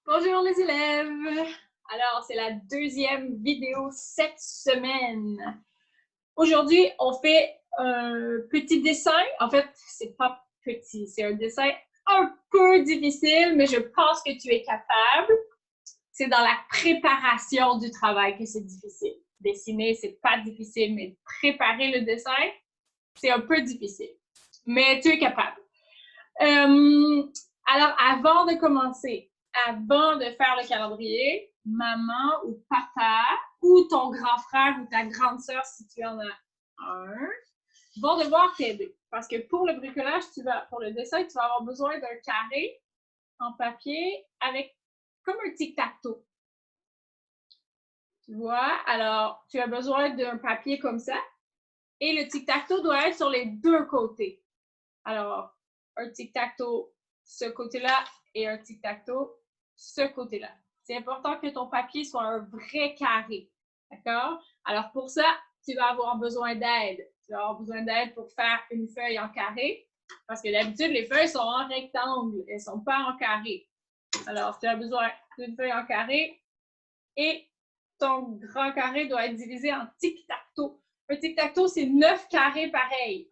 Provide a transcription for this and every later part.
Bonjour les élèves! Alors, c'est la deuxième vidéo cette semaine. Aujourd'hui, on fait un petit dessin. En fait, c'est pas petit, c'est un dessin un peu difficile, mais je pense que tu es capable. C'est dans la préparation du travail que c'est difficile. Dessiner, c'est pas difficile, mais préparer le dessin, c'est un peu difficile. Mais tu es capable. Alors, avant de commencer, avant de faire le calendrier, maman ou papa ou ton grand frère ou ta grande sœur, si tu en as un, vont devoir t'aider. Parce que pour le bricolage, pour le dessin, tu vas avoir besoin d'un carré en papier avec comme un tic-tac-toe. Tu vois? Alors, tu as besoin d'un papier comme ça. Et le tic-tac-toe doit être sur les deux côtés. Alors, un tic-tac-toe ce côté-là et un tic-tac-toe ce côté-là. C'est important que ton papier soit un vrai carré. D'accord? Alors, pour ça, tu vas avoir besoin d'aide. Tu vas avoir besoin d'aide pour faire une feuille en carré. Parce que d'habitude, les feuilles sont en rectangle. Elles ne sont pas en carré. Alors, tu as besoin d'une feuille en carré et ton grand carré doit être divisé en tic-tac-toe. Un tic-tac-toe, c'est 9 carrés pareils.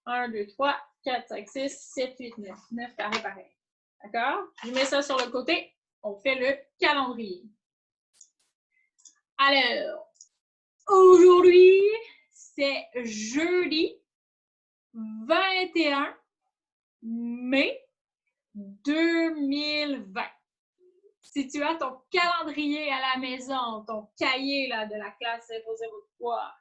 1, 2, 3, 4, 5, 6, 7, 8, 9. 9 carrés pareils. D'accord? Je mets ça sur le côté. On fait le calendrier. Alors, aujourd'hui, c'est jeudi 21 mai 2020. Si tu as ton calendrier à la maison, ton cahier là, de la classe 003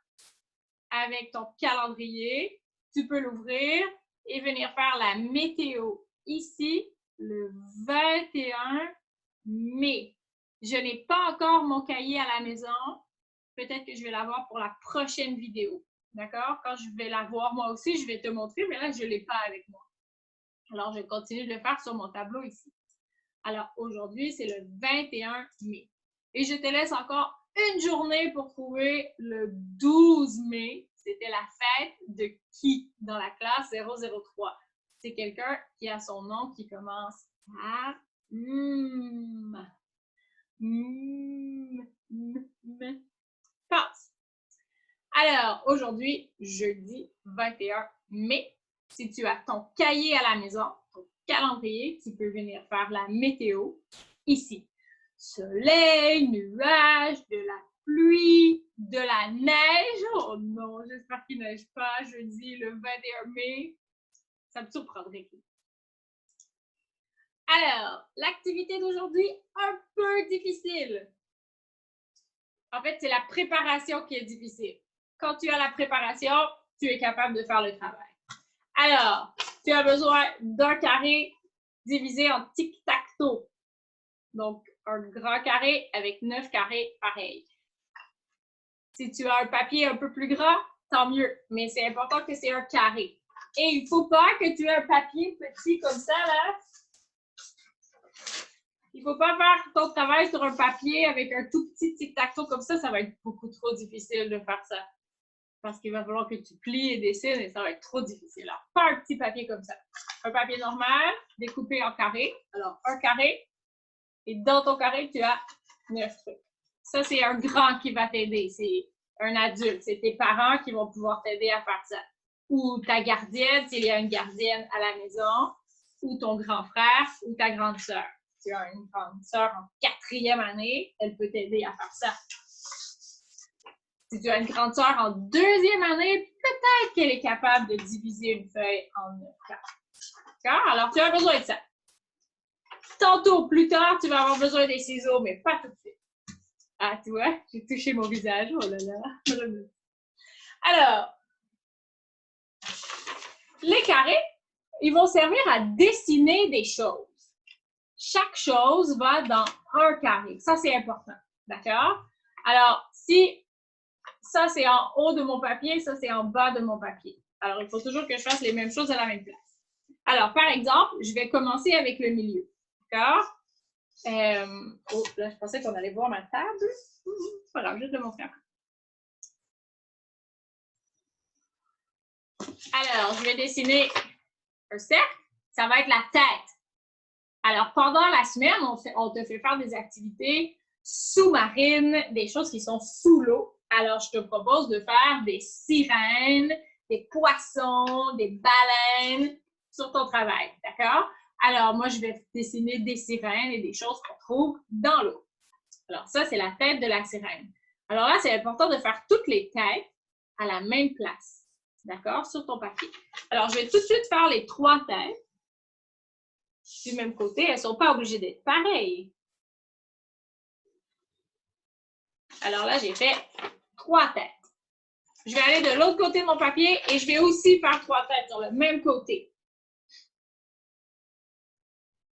avec ton calendrier, tu peux l'ouvrir et venir faire la météo ici le 21 mai. Je n'ai pas encore mon cahier à la maison. Peut-être que je vais l'avoir pour la prochaine vidéo. D'accord? Quand je vais l'avoir moi aussi, je vais te montrer, mais là, je ne l'ai pas avec moi. Alors, je continue de le faire sur mon tableau ici. Alors, aujourd'hui, c'est le 21 mai. Et je te laisse encore une journée pour trouver le 12 mai. C'était la fête de qui dans la classe 003? C'est quelqu'un qui a son nom qui commence par Passe. Alors, aujourd'hui, jeudi 21 mai, si tu as ton cahier à la maison, ton calendrier, tu peux venir faire la météo ici. Soleil, nuages, de la pluie, de la neige. Oh non, j'espère qu'il ne neige pas jeudi le 21 mai. Ça me surprendrait. Alors, l'activité d'aujourd'hui, un peu difficile. En fait, c'est la préparation qui est difficile. Quand tu as la préparation, tu es capable de faire le travail. Alors, tu as besoin d'un carré divisé en tic-tac-toe. Donc, un grand carré avec 9 carrés pareils. Si tu as un papier un peu plus grand, tant mieux. Mais c'est important que c'est un carré. Et il ne faut pas que tu aies un papier petit comme ça, là. Il ne faut pas faire ton travail sur un papier avec un tout petit tic-tac-toe comme ça. Ça va être beaucoup trop difficile de faire ça. Parce qu'il va falloir que tu plies et dessines et ça va être trop difficile. Alors, pas un petit papier comme ça. Un papier normal, découpé en carré. Alors, un carré. Et dans ton carré, tu as 9 trucs. Ça, c'est un grand qui va t'aider. C'est un adulte. C'est tes parents qui vont pouvoir t'aider à faire ça. Ou ta gardienne, s'il y a une gardienne à la maison. Ou ton grand frère ou ta grande sœur. Si tu as une grande sœur en 4e année, elle peut t'aider à faire ça. Si tu as une grande sœur en 2e année, peut-être qu'elle est capable de diviser une feuille en 9 cartes. D'accord? Alors, tu as besoin de ça. Tantôt, plus tard, tu vas avoir besoin des ciseaux, mais pas tout de suite. Ah, tu vois, j'ai touché mon visage. Oh là là. Alors, les carrés, ils vont servir à dessiner des choses. Chaque chose va dans un carré. Ça, c'est important. D'accord? Alors, si ça, c'est en haut de mon papier, ça, c'est en bas de mon papier. Alors, il faut toujours que je fasse les mêmes choses à la même place. Alors, par exemple, je vais commencer avec le milieu. D'accord? Oh, là, je pensais qu'on allait voir ma table. C'est pas grave, juste de mon frère. Alors, je vais dessiner un cercle. Ça va être la tête. Alors, pendant la semaine, on te fait faire des activités sous-marines, des choses qui sont sous l'eau. Alors, je te propose de faire des sirènes, des poissons, des baleines sur ton travail, d'accord? Alors, moi, je vais dessiner des sirènes et des choses qu'on trouve dans l'eau. Alors, ça, c'est la tête de la sirène. Alors là, c'est important de faire toutes les têtes à la même place, d'accord, sur ton papier. Alors, je vais tout de suite faire les 3 têtes du même côté. Elles ne sont pas obligées d'être pareilles. Alors là, j'ai fait 3 têtes. Je vais aller de l'autre côté de mon papier et je vais aussi faire 3 têtes sur le même côté.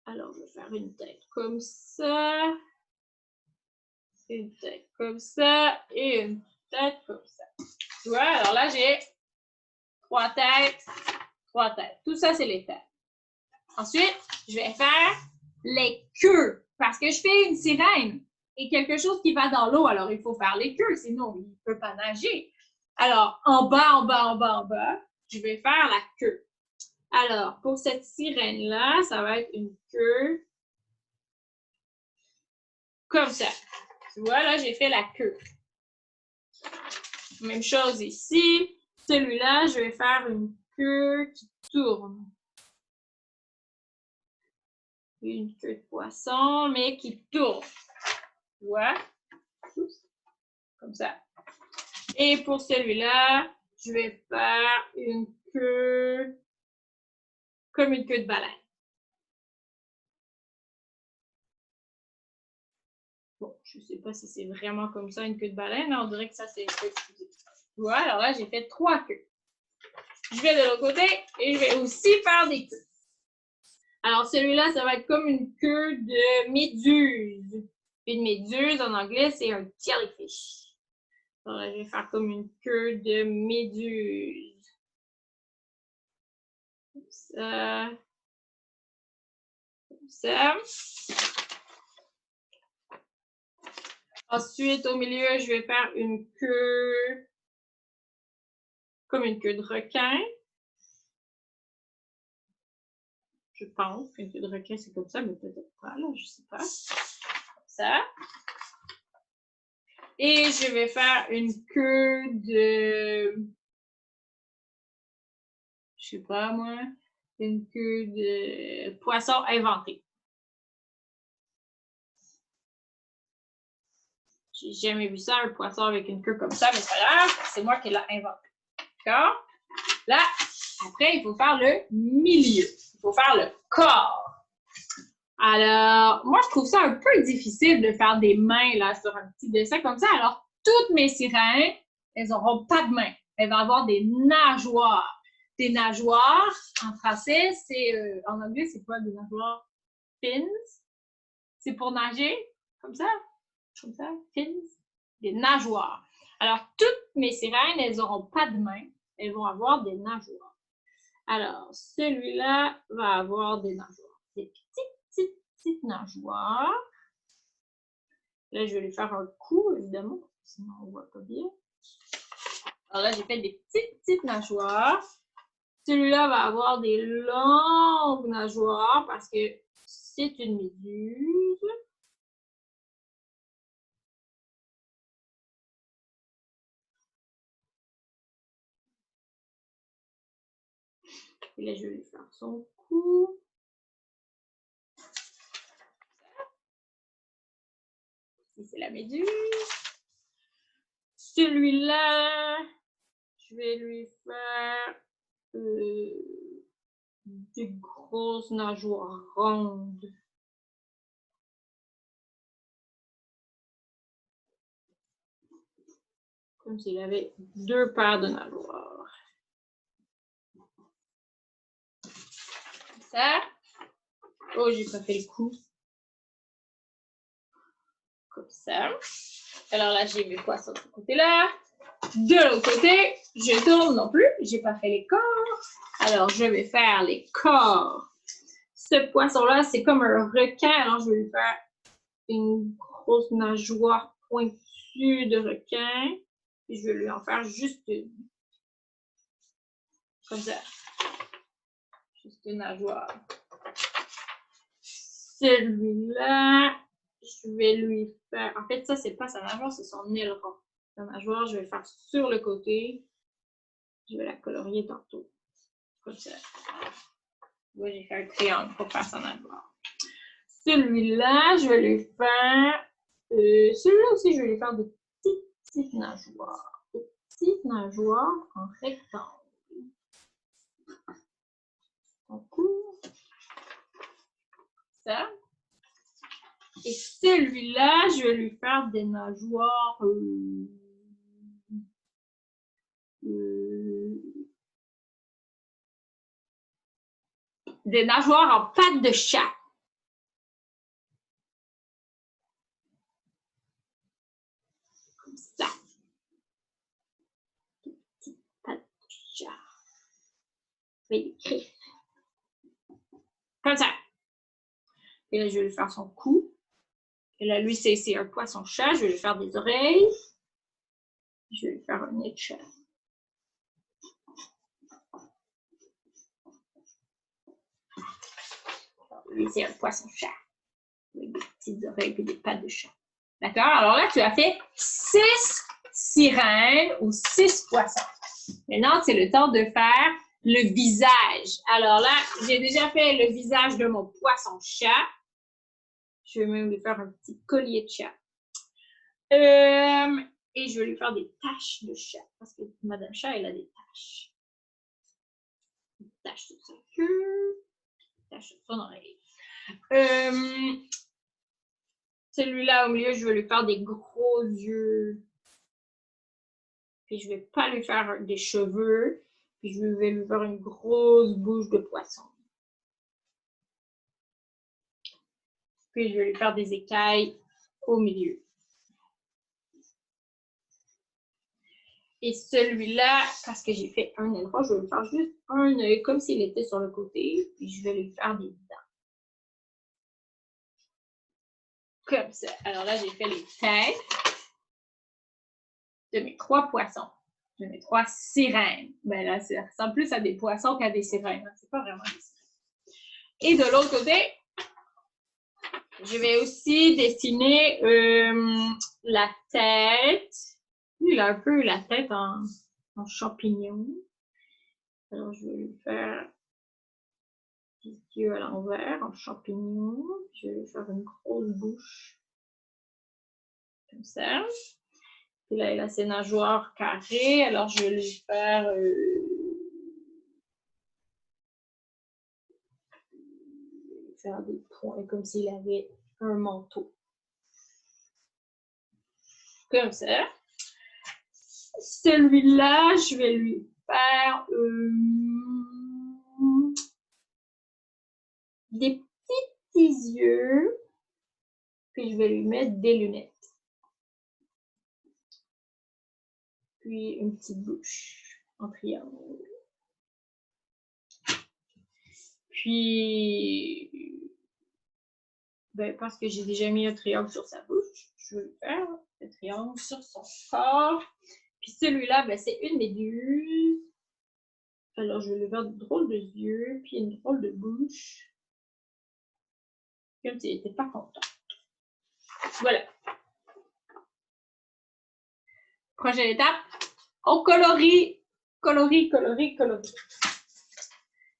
Alors, je vais faire une tête comme ça, une tête comme ça et une tête comme ça. Tu vois, alors là, j'ai 3 têtes, 3 têtes. Tout ça, c'est les têtes. Ensuite, je vais faire les queues parce que je fais une sirène et quelque chose qui va dans l'eau. Alors, il faut faire les queues, sinon, il ne peut pas nager. Alors, en bas, je vais faire la queue. Alors, pour cette sirène-là, ça va être une queue comme ça. Tu vois, là, j'ai fait la queue. Même chose ici. Celui-là, je vais faire une queue qui tourne. Une queue de poisson, mais qui tourne. Tu vois? Comme ça. Et pour celui-là, je vais faire une queue comme une queue de baleine. Bon, je ne sais pas si c'est vraiment comme ça une queue de baleine. On dirait que ça, c'est... Voilà, alors là, j'ai fait 3 queues. Je vais de l'autre côté et je vais aussi faire des queues. Alors, celui-là, ça va être comme une queue de méduse. Une méduse, en anglais, c'est un jellyfish. Alors là, je vais faire comme une queue de méduse. Comme ça. Comme ça. Ensuite, au milieu, je vais faire une queue comme une queue de requin. Je pense qu'une queue de requin, c'est comme ça, mais peut-être pas, là, je sais pas. Comme ça. Et je vais faire une queue de... Je sais pas, moi. Une queue de poisson inventé. J'ai jamais vu ça, un poisson avec une queue comme ça, mais c'est pas grave, c'est moi qui l'ai inventé. D'accord? Là, après, il faut faire le milieu. Il faut faire le corps. Alors, moi, je trouve ça un peu difficile de faire des mains là, sur un petit dessin comme ça. Alors, toutes mes sirènes, elles n'auront pas de mains. Elles vont avoir des nageoires. Des nageoires, en français, c'est... en anglais, c'est quoi des nageoires? Fins. C'est pour nager, comme ça, fins. Des nageoires. Alors, toutes mes sirènes, elles n'auront pas de mains. Elles vont avoir des nageoires. Alors, celui-là va avoir des nageoires. Des petites nageoires. Là, je vais lui faire un coup, évidemment, sinon on ne voit pas bien. Alors là, j'ai fait des petites nageoires. Celui-là va avoir des longues nageoires parce que c'est une méduse. Et là, je vais lui faire son cou. Ici, c'est la méduse. Celui-là, je vais lui faire des grosses nageoires rondes. Comme s'il avait 2 paires de nageoires. Comme ça. Oh, j'ai pas fait le coup. Comme ça. Alors là, j'ai mes poissons de ce côté-là. De l'autre côté, je tourne non plus. J'ai pas fait les corps. Alors, je vais faire les corps. Ce poisson-là, c'est comme un requin. Alors, je vais lui faire une grosse nageoire pointue de requin. Puis, je vais lui en faire juste une. Comme ça. Juste une nageoire. celui-là, je vais lui faire... En fait, ça, c'est pas sa nageoire, c'est son aileron. Sa nageoire, je vais le faire sur le côté. Je vais la colorier tantôt. Comme ça. Moi, j'ai fait un triangle pour faire sa nageoire. Celui-là, je vais lui faire... celui-là aussi, je vais lui faire des petites nageoires. Des petites nageoires en rectangle. On court. Ça. Et celui-là, je vais lui faire des nageoires... des nageoires en pattes de chat. Comme ça. Des petites pattes de chat. Avec des griffes. Comme ça. Et là, je vais lui faire son cou. Et là, lui, c'est un poisson-chat. Je vais lui faire des oreilles. Je vais lui faire un nez de chat. Lui, c'est un poisson-chat. Avec des petites oreilles et des pattes de chat. D'accord? Alors là, tu as fait 6 sirènes ou 6 poissons. Maintenant, c'est le temps de faire le visage. Alors là, j'ai déjà fait le visage de mon poisson-chat. Je vais même lui faire un petit collier de chat. Et je vais lui faire des taches de chat. Parce que Madame Chat, elle a des taches. Des taches sur sa queue. Des taches sur son oreille. Celui-là au milieu, je vais lui faire des gros yeux. Puis je ne vais pas lui faire des cheveux. Puis je vais lui faire une grosse bouche de poisson. Puis je vais lui faire des écailles au milieu. Et celui-là, parce que j'ai fait un aileron, je vais lui faire juste un œil comme s'il était sur le côté. Puis je vais lui faire des dents. Comme ça. Alors là, j'ai fait les têtes de mes 3 poissons. De mes 3 sirènes. Ben là, ça ressemble plus à des poissons qu'à des sirènes. C'est pas vraiment des sirènes. Et de l'autre côté, je vais aussi dessiner la tête. Lui, il a un peu la tête en champignon. Alors, je vais lui faire des yeux à l'envers en champignon. Je vais lui faire une grosse bouche. Comme ça. Puis là, il a ses nageoires carrées. Alors, je vais lui faire... faire des points comme s'il avait un manteau. Comme ça. Celui-là, je vais lui faire des petits yeux. Puis, je vais lui mettre des lunettes. Puis, une petite bouche en triangle. Puis, ben, parce que j'ai déjà mis un triangle sur sa bouche, je vais faire le triangle sur son corps. Puis celui-là, ben, c'est une méduse. Alors, je vais lui faire de drôles de yeux, puis une drôle de bouche. Comme s'il n'était pas content. Voilà. Prochaine étape, on colorie. Colorie, colorie, colorie.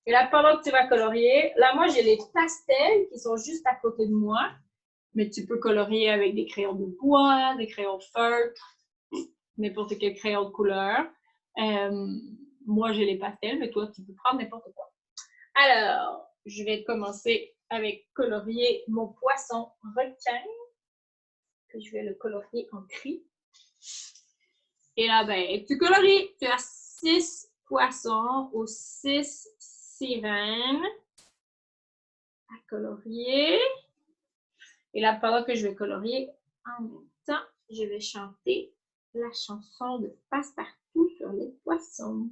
Et là, pendant que tu vas colorier, là, moi, j'ai les pastels qui sont juste à côté de moi. Mais tu peux colorier avec des crayons de bois, des crayons feutres, n'importe quel crayon de couleur. Moi, j'ai les pastels, mais toi, tu peux prendre n'importe quoi. Alors, je vais commencer avec colorier mon poisson requin. Puis je vais le colorier en gris. Et là, ben, tu colories. Tu as 6 poissons ou 6 sirènes à colorier. Et là, pendant que je vais colorier, en même temps, je vais chanter la chanson de Passepartout sur les poissons.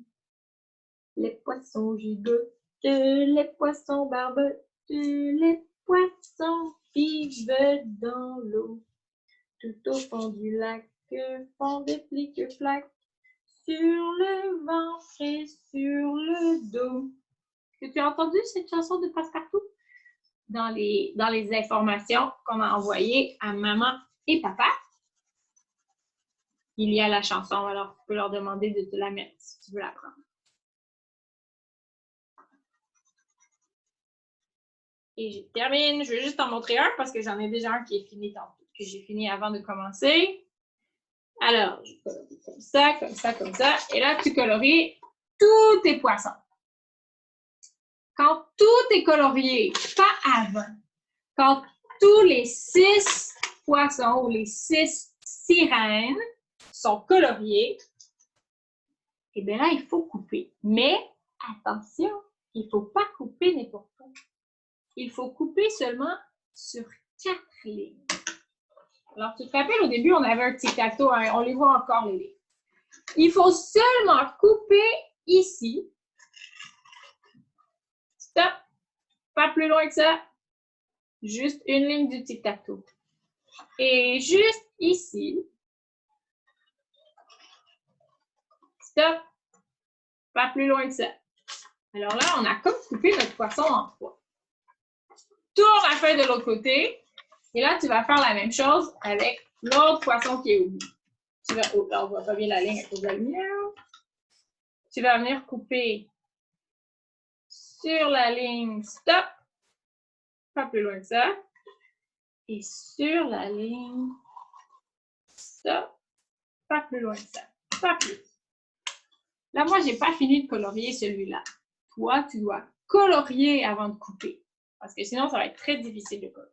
Les poissons gigotent, les poissons barbotent, les poissons vivent dans l'eau. Tout au fond du lac font des flics-flacs sur le ventre et sur le dos. Est-ce que tu as entendu cette chanson de Passepartout? dans les informations qu'on a envoyées à maman et papa. Il y a la chanson, alors tu peux leur demander de te la mettre si tu veux la prendre. Et je termine, je vais juste en montrer un parce que j'en ai déjà un qui est fini tantôt, que j'ai fini avant de commencer. Alors, je colorie comme ça, comme ça, comme ça. Et là, tu colories tous tes poissons. Quand tout est colorié, pas avant, quand tous les 6 poissons ou les 6 sirènes sont coloriés, et bien là, il faut couper. Mais attention, il ne faut pas couper n'importe où. Il faut couper seulement sur 4 lignes. Alors, tu te rappelles, au début, on avait un tic-tac-toe, hein, on les voit encore, les lignes. Il faut seulement couper ici. Stop! Pas plus loin que ça. Juste une ligne du tic-tac-toe. Et juste ici. Stop! Pas plus loin que ça. Alors là, on a comme coupé notre poisson en 3. Tourne la feuille de l'autre côté. Et là, tu vas faire la même chose avec l'autre poisson qui est au bout. Tu vas, oh, là, on voit pas bien la ligne à cause de la lumière. Tu vas venir couper sur la ligne stop. Pas plus loin que ça. Et sur la ligne stop. Pas plus loin que ça. Pas plus. Là, moi, je n'ai pas fini de colorier celui-là. Toi, tu dois colorier avant de couper. Parce que sinon, ça va être très difficile de colorier.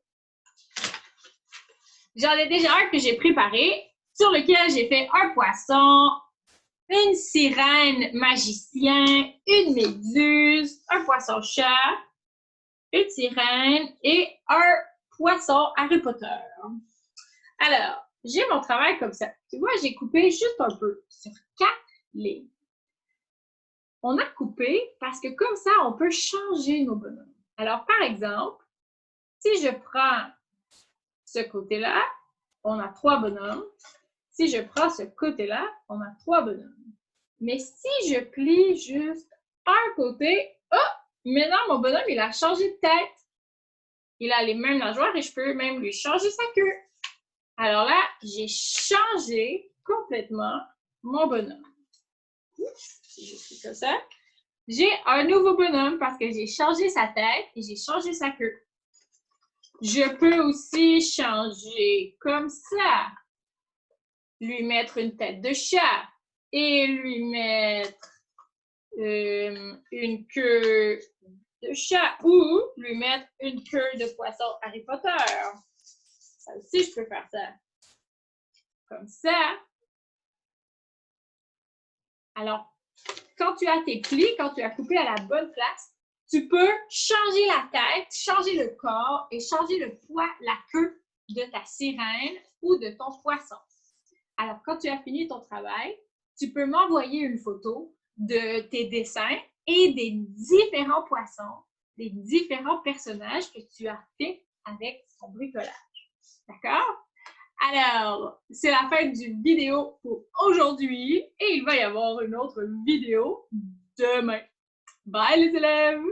J'en ai déjà un que j'ai préparé, sur lequel j'ai fait un poisson, une sirène magicien, une méduse, un poisson-chat, une sirène et un poisson Harry Potter. Alors, j'ai mon travail comme ça. Tu vois, j'ai coupé juste un peu sur 4 lignes. On a coupé parce que comme ça, on peut changer nos bonhommes. Alors, par exemple, si je prends ce côté-là, on a 3 bonhommes. Si je prends ce côté-là, on a 3 bonhommes. Mais si je plie juste un côté, oh, maintenant mon bonhomme, il a changé de tête. Il a les mêmes nageoires et je peux même lui changer sa queue. Alors là, j'ai changé complètement mon bonhomme. Si je fais comme ça, j'ai un nouveau bonhomme parce que j'ai changé sa tête et j'ai changé sa queue. Je peux aussi changer comme ça. Lui mettre une tête de chat et lui mettre une queue de chat ou lui mettre une queue de poisson Harry Potter. Ça aussi, je peux faire ça. Comme ça. Alors, quand tu as tes plis, quand tu as coupé à la bonne place, tu peux changer la tête, changer le corps et changer le poids, la queue de ta sirène ou de ton poisson. Alors, quand tu as fini ton travail, tu peux m'envoyer une photo de tes dessins et des différents poissons, des différents personnages que tu as fait avec ton bricolage. D'accord? Alors, c'est la fin du vidéo pour aujourd'hui et il va y avoir une autre vidéo demain. Bye les élèves!